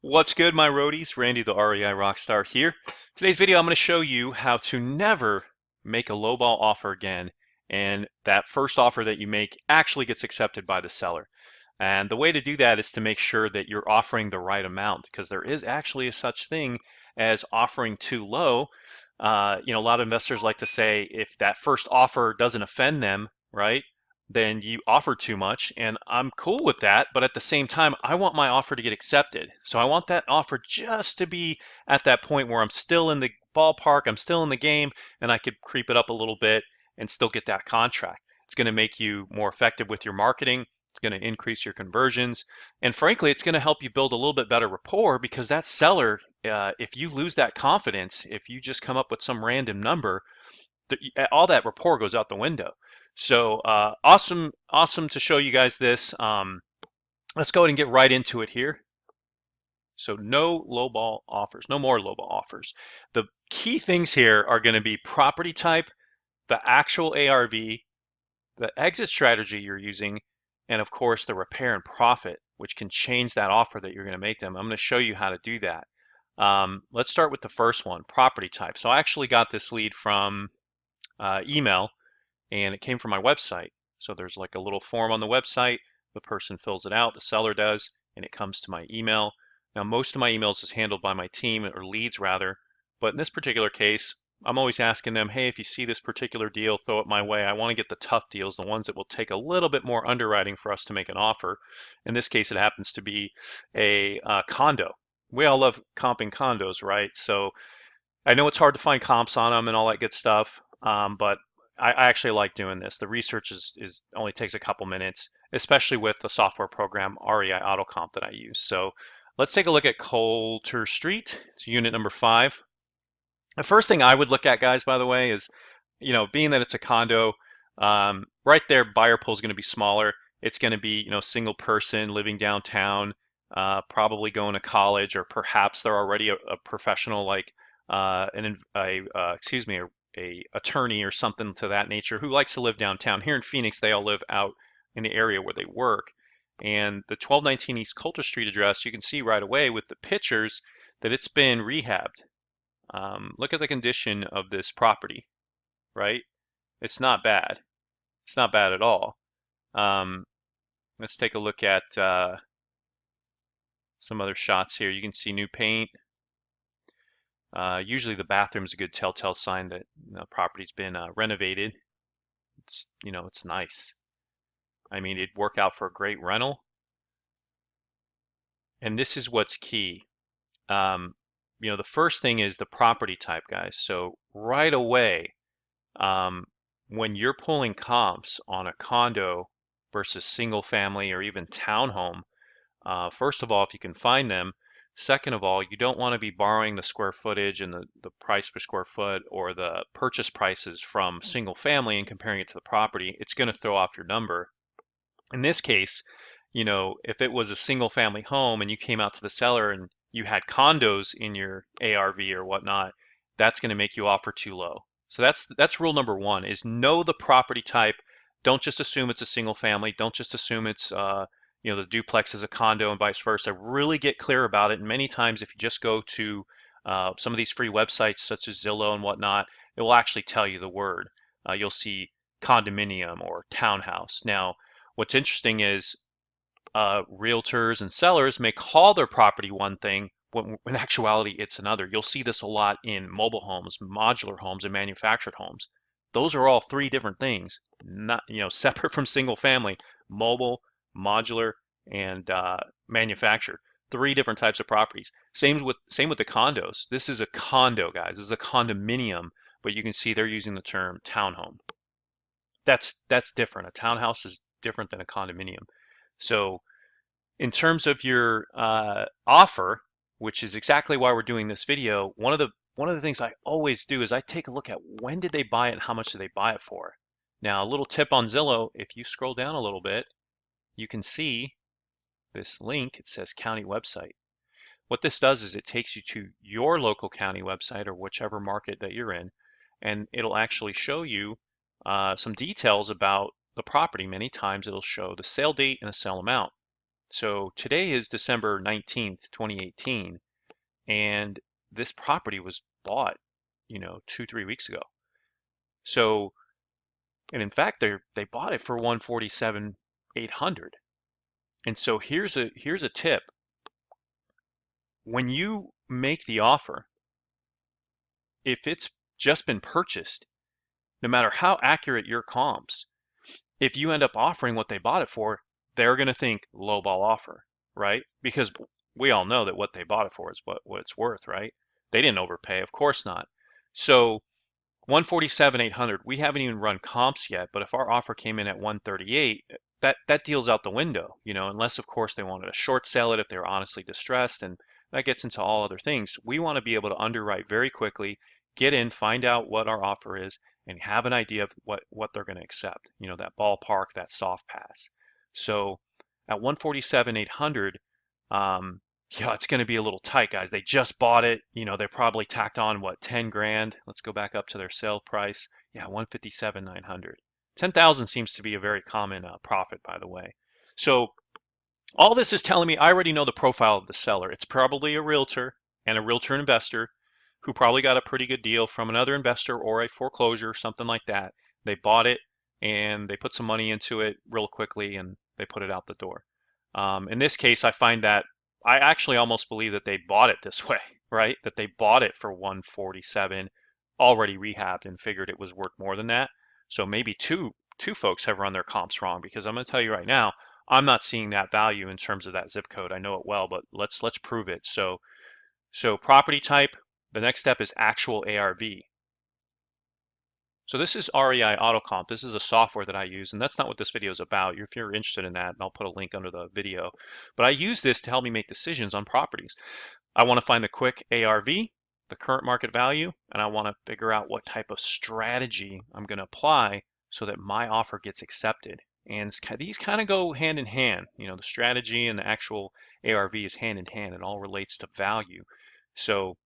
What's good, my roadies? Randy, the REI Rockstar here. Today's video, I'm going to show you how to never make a lowball offer again, and that first offer that you make actually gets accepted by the seller. And the way to do that is to make sure that you're offering the right amount, because there is actually a such thing as offering too low. A lot of investors like to say if that first offer doesn't offend them, right? Then you offer too much, and I'm cool with that, but at the same time I want my offer to get accepted. So I want that offer just to be at that point where I'm still in the ballpark, I'm still in the game, and I could creep it up a little bit and still get that contract. It's going to make you more effective with your marketing. It's going to increase your conversions, and frankly it's going to help you build a little bit better rapport, because that seller, if you lose that confidence, if you just come up with some random number, all that rapport goes out the window. So awesome to show you guys this. Let's go ahead and get right into it here. So no lowball offers, no more lowball offers. The key things here are going to be property type, the actual ARV, the exit strategy you're using, and of course the repair and profit, which can change that offer that you're going to make them. I'm going to show you how to do that. Let's start with the first one, property type. So I actually got this lead from email, and it came from my website. So there's like a little form on the website. The person fills it out, the seller does, and it comes to my email. Now, most of my emails is handled by my team, or leads rather, but in this particular case, I'm always asking them, hey, if you see this particular deal, throw it my way. I want to get the tough deals, the ones that will take a little bit more underwriting for us to make an offer. In this case, it happens to be a condo. We all love comping condos, right? So I know it's hard to find comps on them and all that good stuff, but I actually like doing this. The research is only takes a couple minutes, especially with the software program REI AutoComp that I use. So let's take a look at Coulter Street. It's unit number 5. The first thing I would look at, guys, by the way, is, being that it's a condo, right there, buyer pool is going to be smaller. It's going to be, single person living downtown, probably going to college, or perhaps they're already a professional, like a attorney or something to that nature, who likes to live downtown. Here in Phoenix, they all live out in the area where they work. And the 1219 East Coulter Street address, you can see right away with the pictures that it's been rehabbed. Look at the condition of this property, right? It's not bad. It's not bad at all. Um, let's take a look at some other shots here. You can see new paint. Usually the bathroom is a good telltale sign that the property's been renovated. It's nice. I mean, it'd work out for a great rental. And this is what's key. The first thing is the property type, guys. So right away, when you're pulling comps on a condo versus single family or even townhome, first of all, if you can find them. Second of all, you don't want to be borrowing the square footage and the price per square foot, or the purchase prices from single family, and comparing it to the property. It's going to throw off your number. In this case, if it was a single family home and you came out to the seller and you had condos in your ARV or whatnot, that's going to make you offer too low. So that's rule number one: is know the property type. Don't just assume it's a single family. Don't just assume it's the duplex is a condo and vice versa. Really get clear about it. And many times, if you just go to some of these free websites such as Zillow and whatnot, it will actually tell you the word. You'll see condominium or townhouse. Now, what's interesting is realtors and sellers may call their property one thing when in actuality it's another. You'll see this a lot in mobile homes, modular homes, and manufactured homes. Those are all three different things, not separate from single family: mobile, modular, and manufactured. Three different types of properties. Same with the condos. This is a condo, guys. This is a condominium, but you can see they're using the term townhome. That's different. A townhouse is different than a condominium. So in terms of your offer, which is exactly why we're doing this video, one of the things I always do is I take a look at when did they buy it and how much did they buy it for. Now, a little tip on Zillow: if you scroll down a little bit, you can see this link. It says county website. What this does is it takes you to your local county website, or whichever market that you're in, and it'll actually show you some details about the property. Many times it'll show the sale date and the sale amount. So today is December 19th, 2018, and this property was bought, 2, 3 weeks ago. So, and in fact, they bought it for 147,800. And so here's a tip. When you make the offer, if it's just been purchased, no matter how accurate your comps, if you end up offering what they bought it for, they're going to think lowball offer, right? Because we all know that what they bought it for is what it's worth, right? They didn't overpay, of course not. So 147,800, we haven't even run comps yet, but if our offer came in at 138, that deal's out the window, unless of course they wanted to short sell it if they were honestly distressed, and that gets into all other things. We want to be able to underwrite very quickly, get in, find out what our offer is, and have an idea of what they're going to accept, that ballpark, that soft pass. So at 147,800, yeah, it's going to be a little tight, guys. They just bought it. They probably tacked on what, 10 grand. Let's go back up to their sale price. Yeah, 157,900. 10,000 seems to be a very common profit, by the way. So all this is telling me I already know the profile of the seller. It's probably a realtor and a realtor investor who probably got a pretty good deal from another investor or a foreclosure, something like that. They bought it and they put some money into it real quickly and they put it out the door. In this case, I find that I actually almost believe that they bought it this way, right? That they bought it for 147, already rehabbed, and figured it was worth more than that. So maybe two folks have run their comps wrong, because I'm going to tell you right now, I'm not seeing that value in terms of that zip code. I know it well, but let's prove it. So property type, the next step is actual ARV. So this is REI AutoComp. This is a software that I use, and that's not what this video is about. If you're interested in that, I'll put a link under the video. But I use this to help me make decisions on properties. I want to find the quick ARV, the current market value, and I want to figure out what type of strategy I'm going to apply so that my offer gets accepted. And these kind of go hand in hand. The strategy and the actual ARV is hand in hand. It all relates to value. So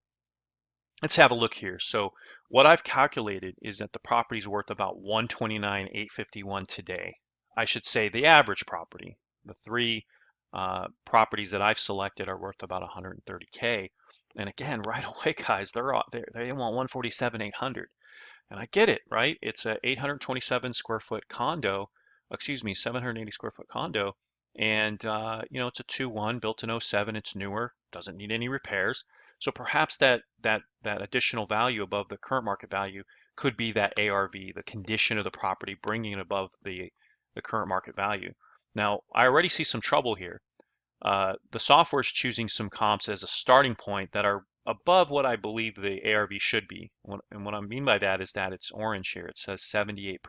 let's have a look here. So what I've calculated is that the property is worth about 129,851 today. I should say the average property. The three properties that I've selected are worth about 130K. And again, right away, guys, they want 147,800. And I get it, right? It's a 827 square foot condo, excuse me, 780 square foot condo. And, it's a 2-1 built in '07. It's newer, doesn't need any repairs. So perhaps that additional value above the current market value could be that ARV, the condition of the property, bringing it above the current market value. Now, I already see some trouble here. The software is choosing some comps as a starting point that are above what I believe the ARV should be. And what I mean by that is that it's orange here. It says 78%.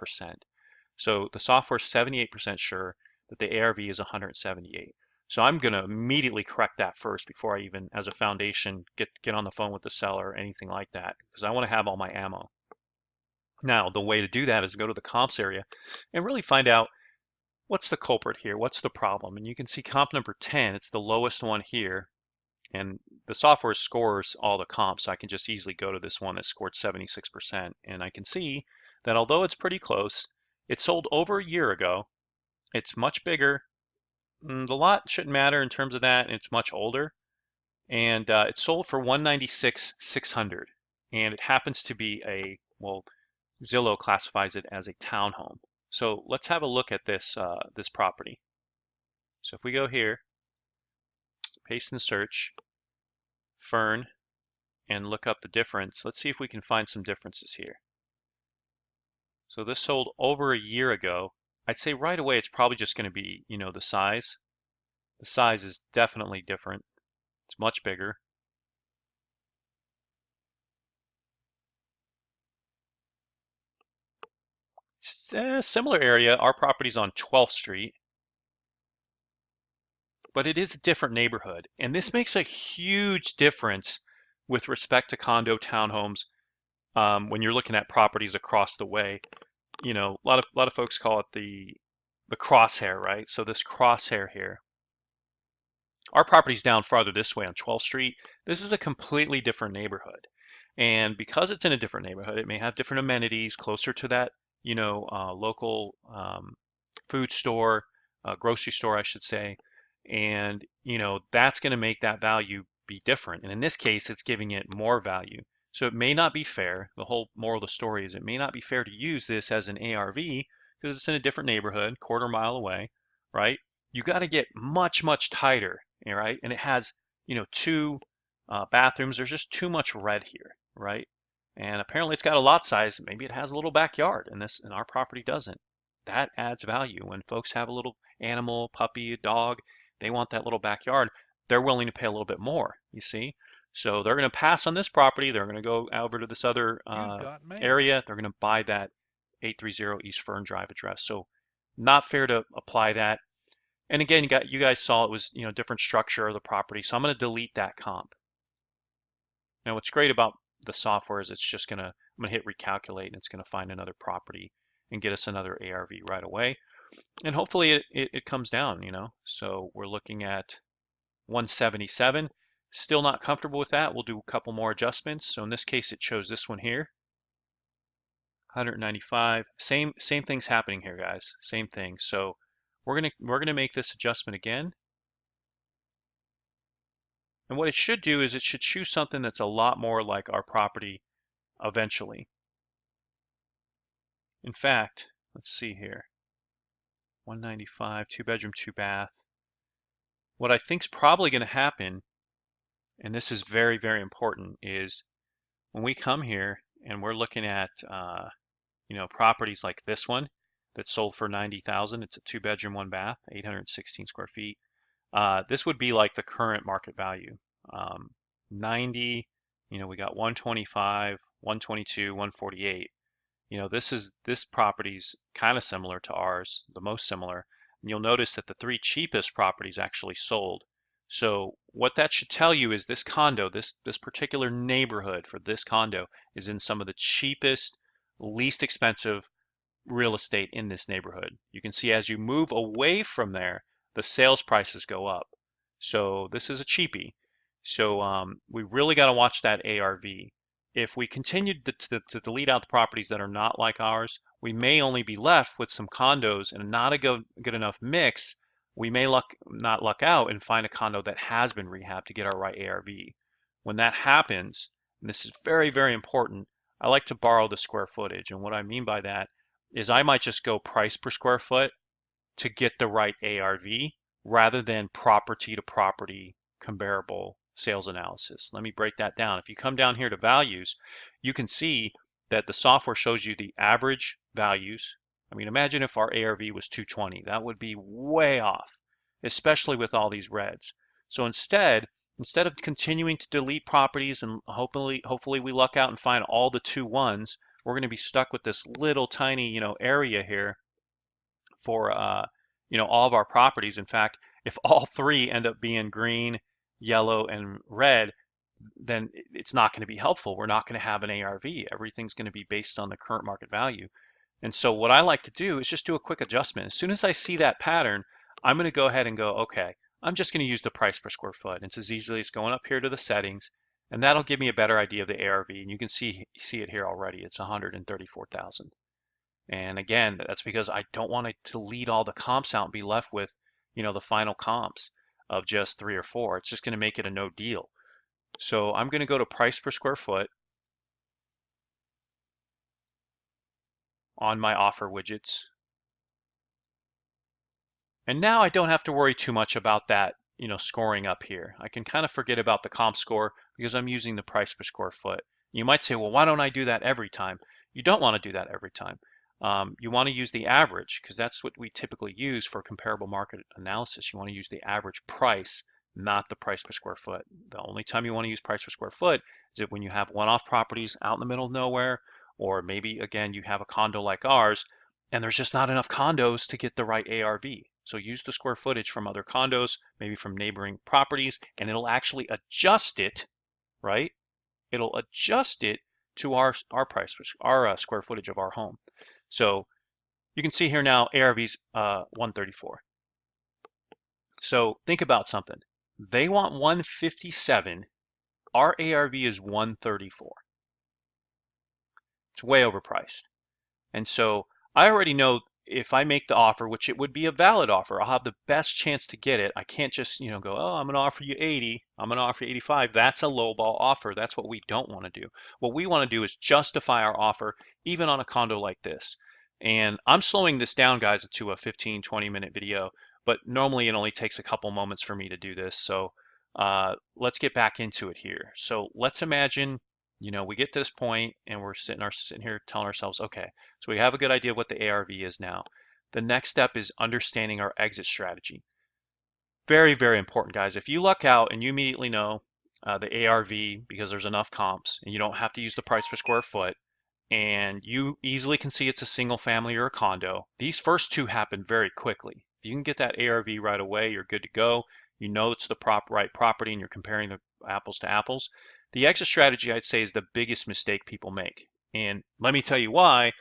So the software is 78% sure that the ARV is 178. So I'm going to immediately correct that first before I even, as a foundation, get on the phone with the seller or anything like that, because I want to have all my ammo. Now, the way to do that is go to the comps area and really find out what's the culprit here, what's the problem. And you can see comp number 10, it's the lowest one here. And the software scores all the comps, so I can just easily go to this one that scored 76%. And I can see that although it's pretty close, it sold over a year ago. It's much bigger. The lot shouldn't matter in terms of that. It's much older. And it sold for 196,600. And it happens to be well, Zillow classifies it as a townhome. So let's have a look at this property. So if we go here, paste and search, Fern, and look up the difference. Let's see if we can find some differences here. So this sold over a year ago. I'd say right away it's probably just going to be, the size. The size is definitely different. It's much bigger. Similar area. Our property's on 12th Street, but it is a different neighborhood. And this makes a huge difference with respect to condo townhomes when you're looking at properties across the way. A lot of folks call it the crosshair, right? So this crosshair here, our property's down farther this way on 12th Street. This is a completely different neighborhood. And because it's in a different neighborhood, it may have different amenities closer to that, local food store, grocery store, I should say. And that's going to make that value be different. And in this case, it's giving it more value. So it may not be fair. The whole moral of the story is it may not be fair to use this as an ARV because it's in a different neighborhood, quarter mile away, right? You got to get much, much tighter, right? And it has, two bathrooms. There's just too much red here, right? And apparently it's got a lot size. Maybe it has a little backyard, and our property doesn't. That adds value. When folks have a little animal, puppy, a dog, they want that little backyard. They're willing to pay a little bit more, you see? So they're going to pass on this property. They're going to go over to this other area. They're going to buy that 830 East Fern Drive address. So not fair to apply that. And again, you guys saw it was different structure of the property. So I'm going to delete that comp. Now what's great about the software is I'm going to hit recalculate and it's going to find another property and get us another ARV right away. And hopefully it comes down, So we're looking at 177. Still not comfortable with that. We'll do a couple more adjustments. So in this case, it chose this one here, 195. Same thing's happening here, guys. Same thing. So we're gonna make this adjustment again. And what it should do is it should choose something that's a lot more like our property eventually. In fact, let's see here. 195, 2-bedroom, 2-bath. What I think is probably going to happen, and this is very, very important, is when we come here and we're looking at properties like this one that sold for 90,000. It's a 2-bedroom, 1-bath, 816 square feet. This would be like the current market value. 90, we got 125, 122, 148. This property's kind of similar to ours, the most similar. And you'll notice that the 3 cheapest properties actually sold. So what that should tell you is this condo, this particular neighborhood for this condo is in some of the cheapest, least expensive real estate in this neighborhood. You can see as you move away from there, the sales prices go up. So this is a cheapie. So we really got to watch that ARV. If we continue to delete out the properties that are not like ours, we may only be left with some condos and not a good enough mix. We may not luck out and find a condo that has been rehabbed to get our right ARV. When that happens, and this is very, very important, I like to borrow the square footage. And what I mean by that is I might just go price per square foot to get the right ARV rather than property to property comparable sales analysis. Let me break that down. If you come down here to values, you can see that the software shows you the average values. I mean, imagine if our ARV was 220. That would be way off, especially with all these reds. So instead of continuing to delete properties and hopefully we luck out and find all the 2-1s, we're going to be stuck with this little tiny, area here for, all of our properties. In fact, if all 3 end up being green, yellow, and red, then it's not going to be helpful. We're not going to have an ARV. Everything's going to be based on the current market value. And so what I like to do is just do a quick adjustment. As soon as I see that pattern, I'm going to go ahead and go, okay, I'm just going to use the price per square foot. It's as easily as going up here to the settings, and that'll give me a better idea of the ARV. And you can see it here already. It's 134,000. And again, that's because I don't want it to lead all the comps out and be left with, the final comps of just 3 or 4. It's just going to make it a no deal. So I'm going to go to price per square foot on my offer widgets. And now I don't have to worry too much about that, scoring up here. I can kind of forget about the comp score because I'm using the price per square foot. You might say, well, why don't I do that every time? You don't want to do that every time. You want to use the average because that's what we typically use for comparable market analysis. You want to use the average price, not the price per square foot. The only time you want to use price per square foot is when you have one-off properties out in the middle of nowhere, or maybe, again, you have a condo like ours, and there's just not enough condos to get the right ARV. So use the square footage from other condos, maybe from neighboring properties, and it'll actually adjust it, right? It'll adjust it to our price, our square footage of our home. So you can see here now ARV's 134. So think about something. They want 157. Our ARV is 134. It's way overpriced. And so I already know, if I make the offer, which it would be a valid offer, I'll have the best chance to get it. I can't just, go, oh, I'm going to offer you 80. I'm going to offer you 85. That's a lowball offer. That's what we don't want to do. What we want to do is justify our offer, even on a condo like this. And I'm slowing this down, guys, to a 15, 20-minute video, but normally it only takes a couple moments for me to do this. So let's get back into it here. So let's imagine, we get to this point and we're sitting here telling ourselves, okay, so we have a good idea of what the ARV is now. The next step is understanding our exit strategy. Very, very important, guys. If you luck out and you immediately know the ARV because there's enough comps and you don't have to use the price per square foot, and you easily can see it's a single family or a condo, these first two happen very quickly. If you can get that ARV right away, you're good to go. You know it's the right property and you're comparing the apples to apples. The exit strategy, I'd say, is the biggest mistake people make. And let me tell you why.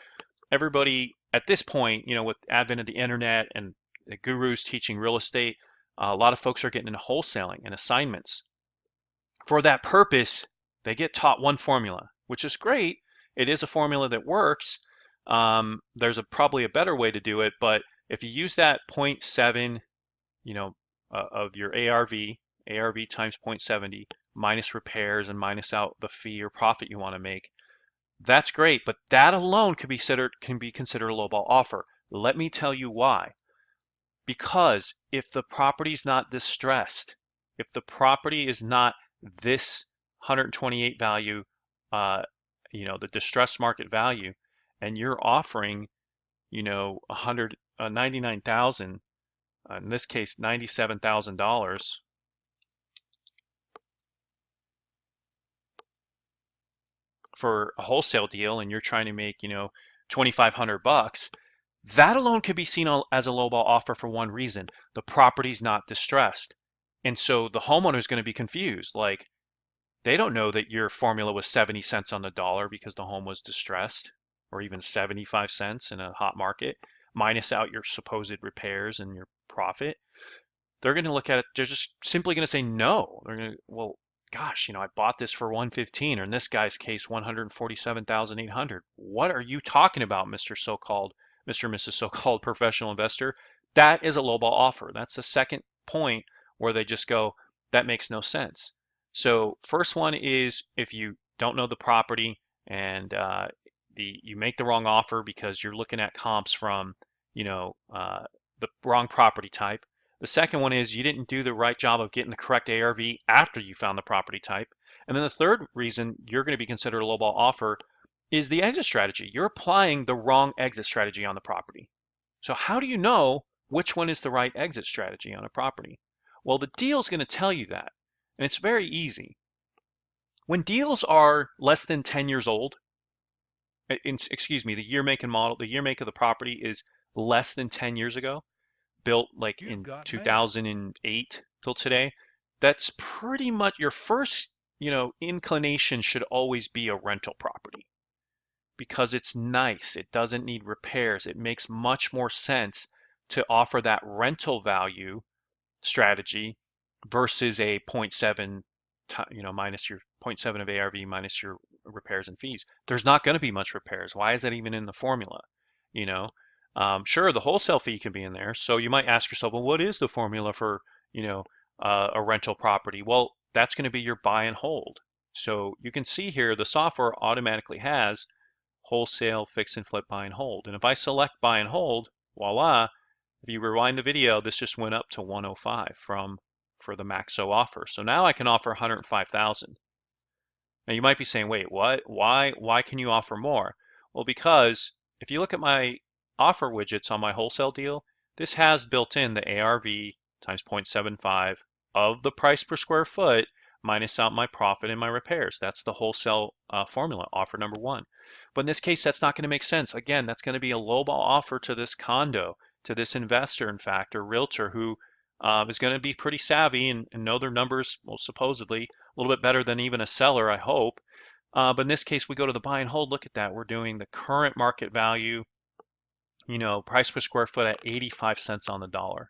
Everybody at this point, with advent of the internet and the gurus teaching real estate, a lot of folks are getting into wholesaling and assignments. For that purpose, they get taught one formula, which is great. It is a formula that works. There's probably a better way to do it, but if you use that 0.7, of your ARV times 0.70 minus repairs and minus out the fee or profit you want to make, that's great, but that alone can be considered a lowball offer. Let me tell you why. Because if the property's not distressed, if the property is not this 128 value, the distressed market value, and you're offering, 199,000, in this case, $97,000 for a wholesale deal, and you're trying to make, 2,500 bucks. That alone could be seen as a lowball offer for one reason. The property's not distressed. And so the homeowner is going to be confused. Like, they don't know that your formula was 70 cents on the dollar because the home was distressed, or even 75 cents in a hot market, minus out your supposed repairs and your profit. They're going to look at it, they're just simply going to say no. They're going to, well, gosh, I bought this for 115, or in this guy's case, 147,800. What are you talking about, Mr. and Mrs. So-called professional investor? That is a lowball offer. That's the second point where they just go, that makes no sense. So first one is if you don't know the property and you make the wrong offer because you're looking at comps from, the wrong property type. The second one is you didn't do the right job of getting the correct ARV after you found the property type. And then the third reason you're going to be considered a lowball offer is the exit strategy. You're applying the wrong exit strategy on the property. So how do you know which one is the right exit strategy on a property? Well, the deal is going to tell you that. And it's very easy. When deals are less than 10 years old, excuse me, the year, make, and model, the year, make of the property is less than 10 years ago, built like in 2008 till today, that's pretty much your first, inclination should always be a rental property because it's nice. It doesn't need repairs. It makes much more sense to offer that rental value strategy versus a 0.7, minus your 0.7 of ARV minus your repairs and fees. There's not going to be much repairs. Why is that even in the formula? Sure, the wholesale fee can be in there. So you might ask yourself, well, what is the formula for, a rental property? Well, that's going to be your buy and hold. So you can see here, the software automatically has wholesale, fix and flip, buy and hold. And if I select buy and hold, voila, if you rewind the video, this just went up to 105 for the Maxo offer. So now I can offer 105,000. Now you might be saying, wait, what? Why can you offer more? Well, because if you look at my offer widgets on my wholesale deal, this has built in the ARV times 0.75 of the price per square foot minus out my profit and my repairs. That's the wholesale formula, offer number one. But in this case, that's not going to make sense. Again, that's going to be a lowball offer to this condo, to this investor, in fact, or realtor who is going to be pretty savvy and know their numbers, well, supposedly, a little bit better than even a seller, I hope. But in this case, we go to the buy and hold. Look at that. We're doing the current market value, price per square foot at 85 cents on the dollar.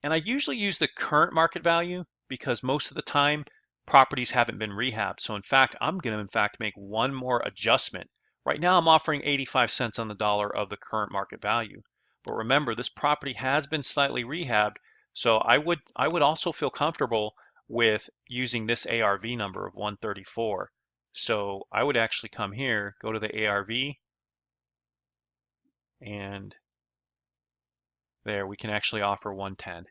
And I usually use the current market value because most of the time properties haven't been rehabbed. So in fact, I'm going to make one more adjustment. Right now I'm offering 85 cents on the dollar of the current market value. But remember, this property has been slightly rehabbed, so I would also feel comfortable with using this ARV number of 134. So I would actually come here, go to the ARV, and there we can actually offer 110.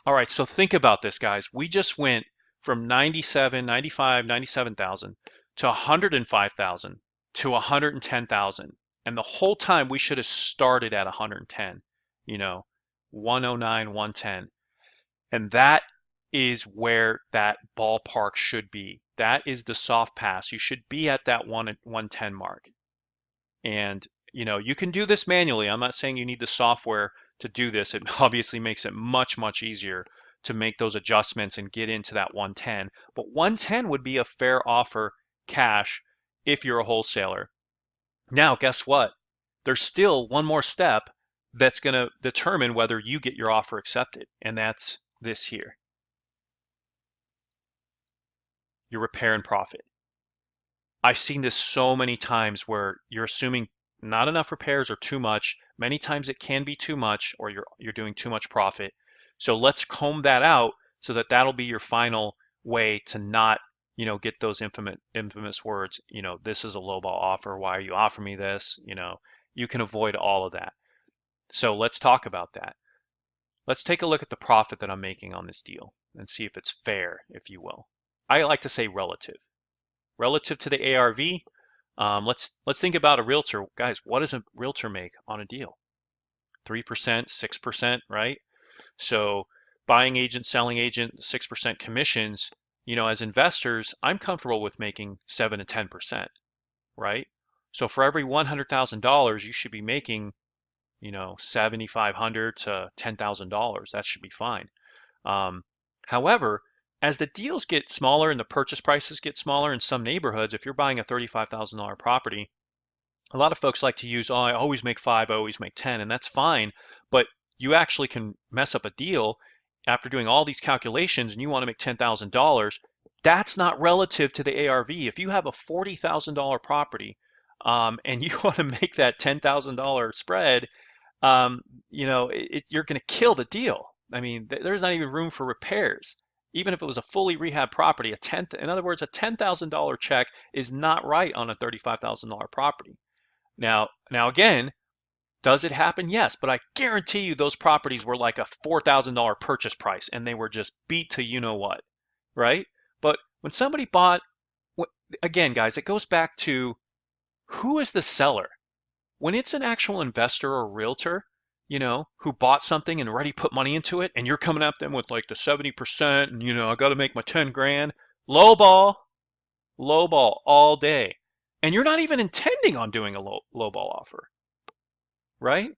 All right, so think about this, guys. We just went from 97, 95, 97,000 to 105,000 to 110,000. And the whole time we should have started at 110, you know, 109, 110. And that is where that ballpark should be. That is the soft pass. You should be at that 110 mark. And you can do this manually. I'm not saying you need the software to do this. It obviously makes it much, much easier to make those adjustments and get into that 110. But 110 would be a fair offer cash if you're a wholesaler. Now, guess what? There's still one more step that's going to determine whether you get your offer accepted, and that's this here, your repair and profit. I've seen this so many times where you're assuming not enough repairs or too much. Many times it can be too much, or you're doing too much profit. So let's comb that out so that that'll be your final way to not, get those infamous words. This is a lowball offer. Why are you offering me this? You can avoid all of that. So let's talk about that. Let's take a look at the profit that I'm making on this deal and see if it's fair, if you will. I like to say relative. Relative to the ARV, let's think about a realtor. Guys, what does a realtor make on a deal? 3%, 6%, right? So buying agent, selling agent, 6% commissions, as investors, I'm comfortable with making 7 to 10%, right? So for every $100,000, you should be making, $7,500 to $10,000. That should be fine. However, as the deals get smaller and the purchase prices get smaller in some neighborhoods, if you're buying a $35,000 property, a lot of folks like to use, oh, I always make 5, I always make 10, and that's fine. But you actually can mess up a deal after doing all these calculations and you want to make $10,000. That's not relative to the ARV. If you have a $40,000 property and you want to make that $10,000 spread, you're going to kill the deal. I mean, there's not even room for repairs. Even if it was a fully rehab property, in other words, a $10,000 check is not right on a $35,000 property. Now again, does it happen? Yes, but I guarantee you those properties were like a $4,000 purchase price and they were just beat to you know what, right? But when somebody bought, again, guys, it goes back to who is the seller? When it's an actual investor or realtor, who bought something and already put money into it, and you're coming at them with like the 70%, and I got to make my 10 grand, low ball all day. And you're not even intending on doing a low ball offer, right?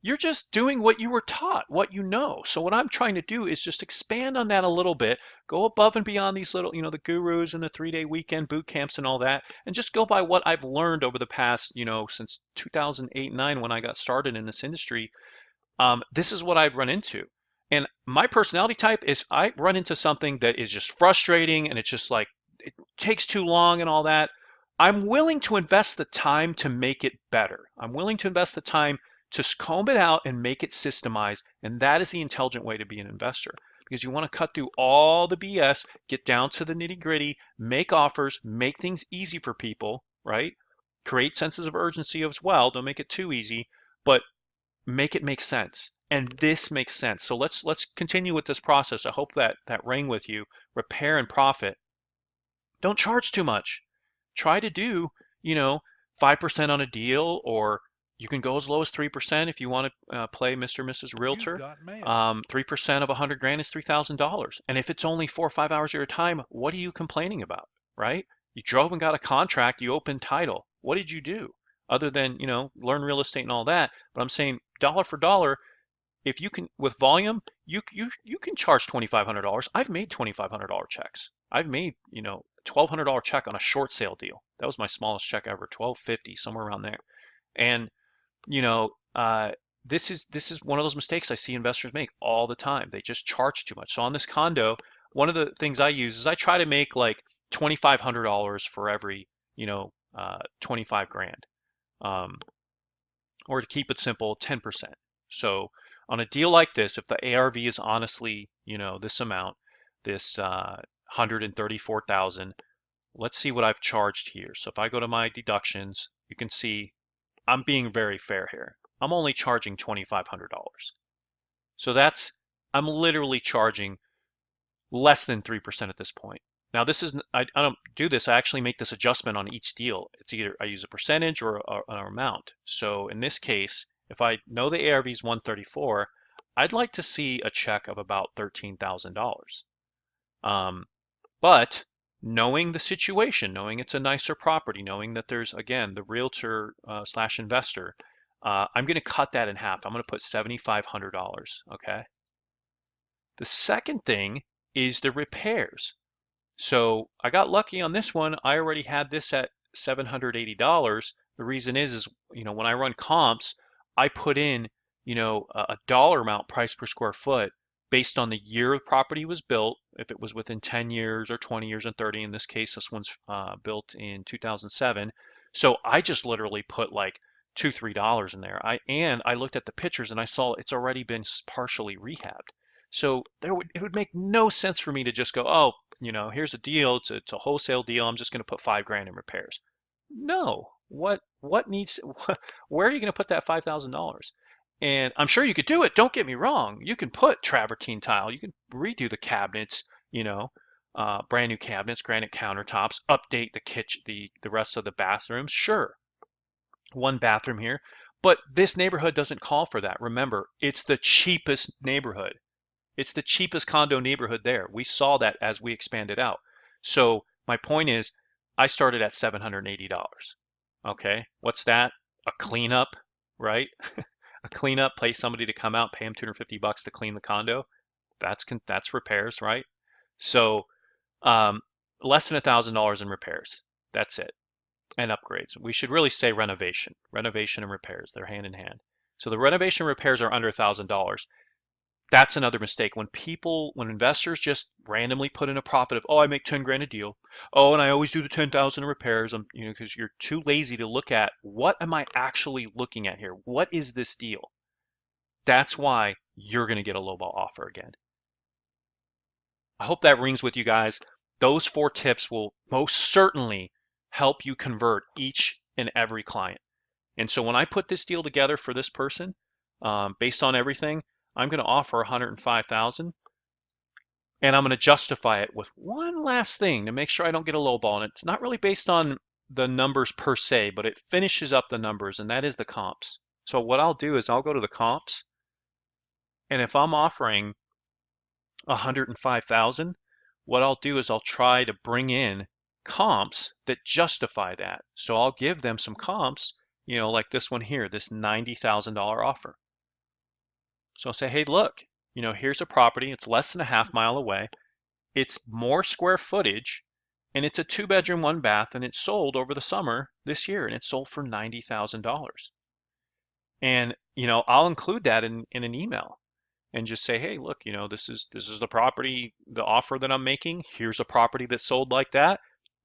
You're just doing what you were taught, what you know. So what I'm trying to do is just expand on that a little bit, go above and beyond these little, the gurus and the 3-day weekend boot camps and all that, and just go by what I've learned over the past, since 2008, 9 when I got started in this industry. This is what I'd run into. And my personality type is I run into something that is just frustrating and it's just like, it takes too long and all that. I'm willing to invest the time to make it better. I'm willing to invest the time to comb it out and make it systemized. And that is the intelligent way to be an investor because you want to cut through all the BS, get down to the nitty gritty, make offers, make things easy for people, right? Create senses of urgency as well. Don't make it too easy, but make it make sense. And this makes sense. So let's continue with this process. I hope that rang with you. Repair and profit. Don't charge too much. Try to do, 5% on a deal, or you can go as low as 3% if you want to play Mr. and Mrs. Realtor. 3% of 100 grand is $3,000. And if it's only 4 or 5 hours of your time, what are you complaining about, right? You drove and got a contract, you opened title. What did you do? Other than, learn real estate and all that. But I'm saying dollar for dollar, if you can, with volume, you can charge $2,500. I've made $2,500 checks. I've made, $1,200 check on a short sale deal. That was my smallest check ever, $1,250, somewhere around there. And this is one of those mistakes I see investors make all the time. They just charge too much. So on this condo, one of the things I use is I try to make like $2,500 for every 25 grand. or to keep it simple, 10%. So on a deal like this, if the ARV is honestly, this amount, this 134,000, let's see what I've charged here. So if I go to my deductions, you can see I'm being very fair here. I'm only charging $2,500. So I'm literally charging less than 3% at this point. Now this is, I don't do this, I actually make this adjustment on each deal. It's either I use a percentage or an amount. So in this case, if I know the ARV is 134, I'd like to see a check of about $13,000. But knowing the situation, knowing it's a nicer property, knowing that there's, again, the realtor slash investor, I'm going to cut that in half. I'm going to put $7,500, okay? The second thing is the repairs. So I got lucky on this one. I already had this at $780. The reason is, when I run comps, I put in, a dollar amount price per square foot based on the year the property was built, if it was within 10 years or 20 years and 30. In this case, this one's built in 2007. So I just literally put like $2, $3 in there. I looked at the pictures and I saw it's already been partially rehabbed. So it would make no sense for me to just go, oh, here's a deal. It's a wholesale deal. I'm just going to put $5,000 in repairs. No. What needs? Where are you going to put that $5,000? And I'm sure you could do it. Don't get me wrong. You can put travertine tile. You can redo the cabinets. Brand new cabinets, granite countertops. Update the kitchen, the rest of the bathrooms. Sure, one bathroom here, but this neighborhood doesn't call for that. Remember, it's the cheapest neighborhood. It's the cheapest condo neighborhood there. We saw that as we expanded out. So my point is, I started at $780. Okay, what's that? A cleanup, right? A cleanup, pay somebody to come out, pay them $250 to clean the condo. That's repairs, right? So less than $1,000 in repairs. That's it. And upgrades. We should really say renovation. Renovation and repairs, they're hand in hand. So the renovation repairs are under $1,000. That's another mistake. When investors just randomly put in a profit of, oh, I make 10 grand a deal. Oh, and I always do the 10,000 in repairs. Because you're too lazy to look at what am I actually looking at here? What is this deal? That's why you're going to get a lowball offer again. I hope that rings with you guys. Those 4 tips will most certainly help you convert each and every client. And so when I put this deal together for this person, based on everything, I'm going to offer 105,000, and I'm going to justify it with one last thing to make sure I don't get a low ball. And it's not really based on the numbers per se, but it finishes up the numbers, and that is the comps. So what I'll do is I'll go to the comps, and if I'm offering 105,000, what I'll do is I'll try to bring in comps that justify that. So I'll give them some comps, like this one here, this $90,000 offer. So I'll say, hey, look, here's a property. It's less than a half mile away. It's more square footage, and it's a 2-bedroom, 1-bath, and it's sold over the summer this year, and it's sold for $90,000. And, I'll include that in an email and just say, hey, look, this is the property, the offer that I'm making. Here's a property that's sold like that.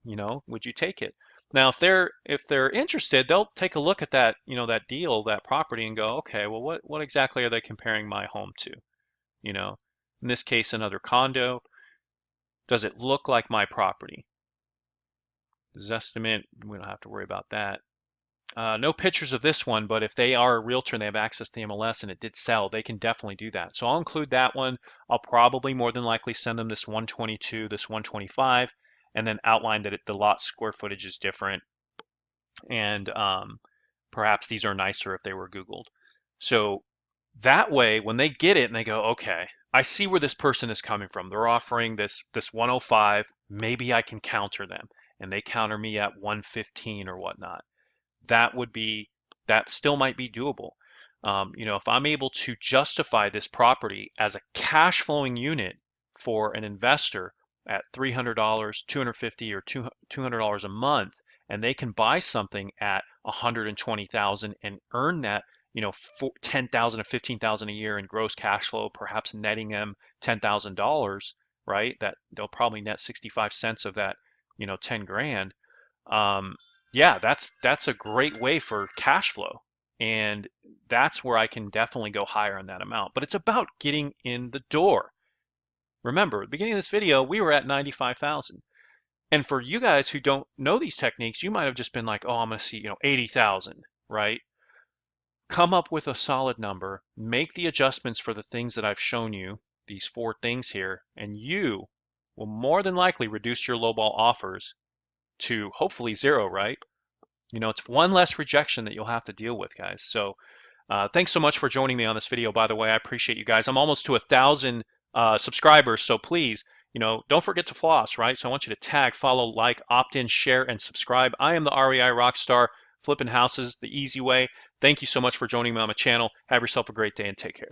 Would you take it? Now, if they're interested, they'll take a look at that, that deal, that property, and go, okay, well, what exactly are they comparing my home to? In this case, another condo. Does it look like my property? Zestimate, we don't have to worry about that. No pictures of this one, but if they are a realtor and they have access to the MLS and it did sell, they can definitely do that. So I'll include that one. I'll probably more than likely send them this 122, this 125, and then outline that the lot square footage is different. And perhaps these are nicer if they were Googled. So that way, when they get it and they go, okay, I see where this person is coming from. They're offering this 105. Maybe I can counter them. And they counter me at 115 or whatnot. That still might be doable. If I'm able to justify this property as a cash flowing unit for an investor at $300, $250, or $200 a month, and they can buy something at $120,000 and earn that, $10,000 to $15,000 a year in gross cash flow, perhaps netting them $10,000, right? That they'll probably net 65 cents of that, 10 grand. Yeah, that's a great way for cash flow. And that's where I can definitely go higher on that amount. But it's about getting in the door. Remember, at the beginning of this video, we were at 95,000. And for you guys who don't know these techniques, you might have just been like, oh, I'm going to see, 80,000, right? Come up with a solid number, make the adjustments for the things that I've shown you, these 4 things here, and you will more than likely reduce your lowball offers to hopefully 0, right? It's one less rejection that you'll have to deal with, guys. So thanks so much for joining me on this video, by the way. I appreciate you guys. I'm almost to 1,000 subscribers, so please, don't forget to floss, right? So I want you to tag, follow, like, opt in, share, and subscribe. I am the REI Rockstar, flipping houses the easy way. Thank you so much for joining me on my channel. Have yourself a great day and take care.